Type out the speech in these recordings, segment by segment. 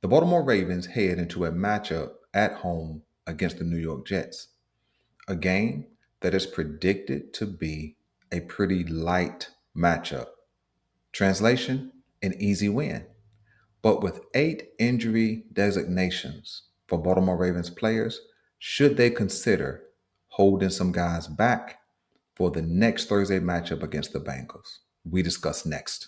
The Baltimore Ravens head into a matchup at home against the New York Jets, a game that is predicted to be a pretty light matchup. Translation: an easy win. But with 8 injury designations for Baltimore Ravens players, should they consider holding some guys back for the next Thursday matchup against the Bengals? We discuss next.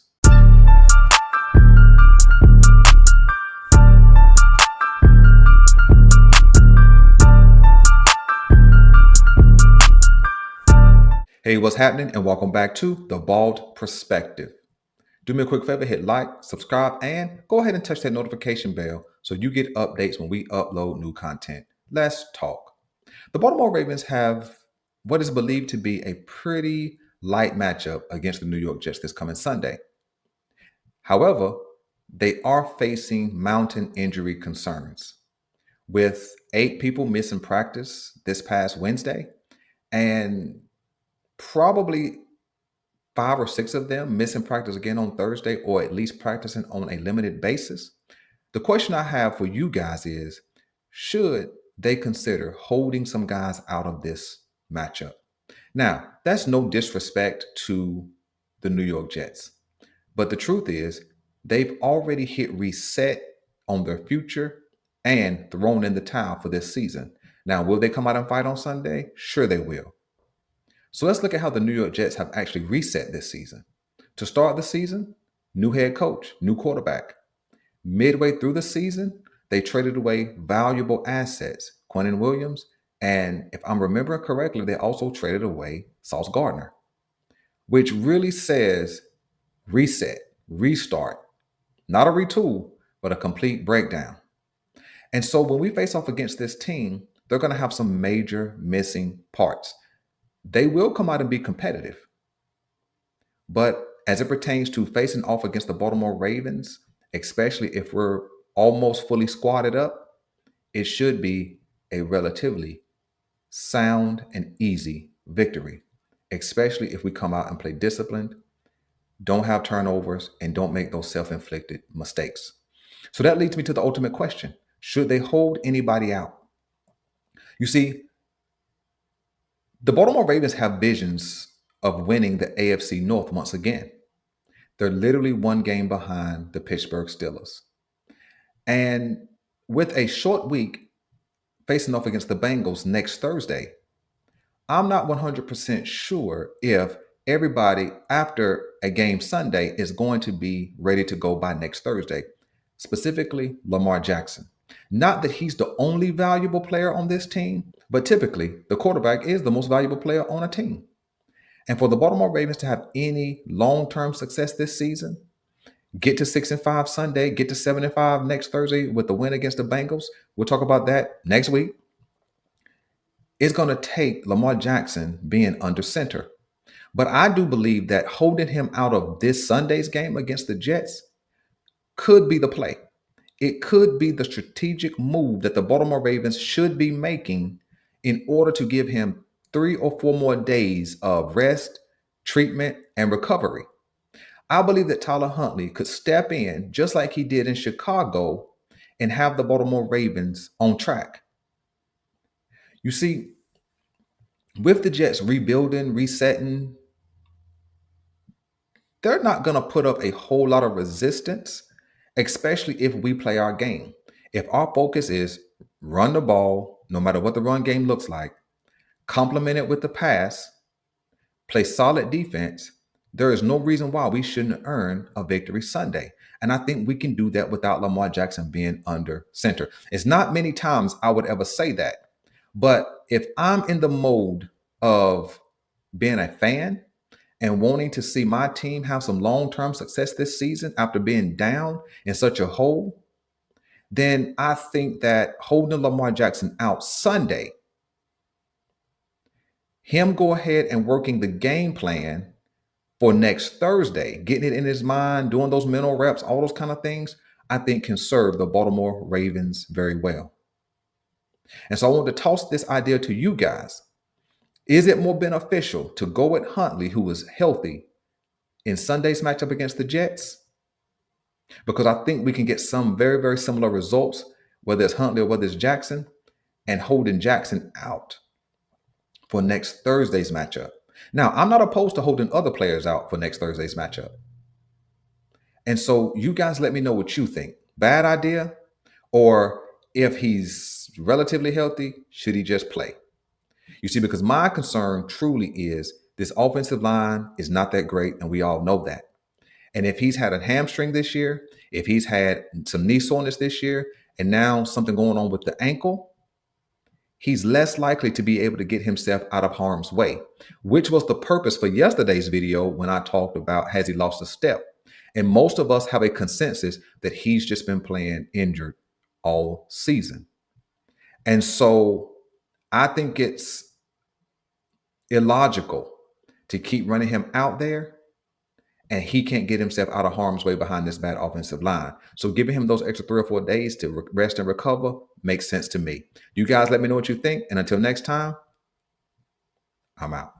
Hey, what's happening? And welcome back to The Bald Perspective. Do me a quick favor, hit like, subscribe, and go ahead and touch that notification bell so you get updates when we upload new content. Let's talk. The Baltimore Ravens have what is believed to be a pretty light matchup against the New York Jets this coming Sunday. However, they are facing mounting injury concerns, with 8 people missing practice this past Wednesday and probably 5 or 6 of them missing practice again on Thursday, or at least practicing on a limited basis. The question I have for you guys is, should they consider holding some guys out of this matchup? Now, that's no disrespect to the New York Jets, but the truth is, they've already hit reset on their future and thrown in the towel for this season. Now, will they come out and fight on Sunday? Sure, they will. So let's look at how the New York Jets have actually reset this season. To start the season, new head coach, new quarterback. Midway through the season, they traded away valuable assets, Quentin Williams, and if I'm remembering correctly, they also traded away Sauce Gardner, which really says reset, restart, not a retool, but a complete breakdown. And so when we face off against this team, they're going to have some major missing parts. They will come out and be competitive. But as it pertains to facing off against the Baltimore Ravens, especially if we're almost fully squatted up, it should be a relatively sound and easy victory, especially if we come out and play disciplined, don't have turnovers, and don't make those self inflicted mistakes. So that leads me to the ultimate question: should they hold anybody out? You see, the Baltimore Ravens have visions of winning the AFC North once again. They're literally one game behind the Pittsburgh Steelers. And with a short week facing off against the Bengals next Thursday, I'm not 100% sure if everybody after a game Sunday is going to be ready to go by next Thursday, specifically Lamar Jackson. Not that he's the only valuable player on this team, but typically the quarterback is the most valuable player on a team. And for the Baltimore Ravens to have any long-term success this season, get to 6-5 Sunday, get to 7-5 next Thursday with the win against the Bengals. We'll talk about that next week. It's going to take Lamar Jackson being under center. But I do believe that holding him out of this Sunday's game against the Jets could be the play. It could be the strategic move that the Baltimore Ravens should be making in order to give him 3 or 4 more days of rest, treatment, and recovery. I believe that Tyler Huntley could step in just like he did in Chicago and have the Baltimore Ravens on track. You see, with the Jets rebuilding, resetting, they're not going to put up a whole lot of resistance, especially if we play our game. If our focus is run the ball, no matter what the run game looks like, complement it with the pass, play solid defense, there is no reason why we shouldn't earn a victory Sunday. And I think we can do that without Lamar Jackson being under center. It's not many times I would ever say that. But if I'm in the mode of being a fan and wanting to see my team have some long-term success this season after being down in such a hole, then I think that holding Lamar Jackson out Sunday, him go ahead and working the game plan for next Thursday, getting it in his mind, doing those mental reps, all those kind of things, I think can serve the Baltimore Ravens very well. And so I want to toss this idea to you guys. Is it more beneficial to go with Huntley, who is healthy, in Sunday's matchup against the Jets? because I think we can get some very, very similar results, whether it's Huntley or whether it's Jackson, and holding Jackson out for next Thursday's matchup. Now, I'm not opposed to holding other players out for next Thursday's matchup. And so you guys let me know what you think. Bad idea? Or if he's relatively healthy, should he just play? You see, because my concern truly is this offensive line is not that great, and we all know that. And if he's had a hamstring this year, if he's had some knee soreness this year, and now something going on with the ankle, he's less likely to be able to get himself out of harm's way, which was the purpose for yesterday's video when I talked about has he lost a step. And most of us have a consensus that he's just been playing injured all season. And so I think it's illogical to keep running him out there and he can't get himself out of harm's way behind this bad offensive line. So giving him those extra 3 or 4 days to rest and recover makes sense to me. You guys let me know what you think. And until next time, I'm out.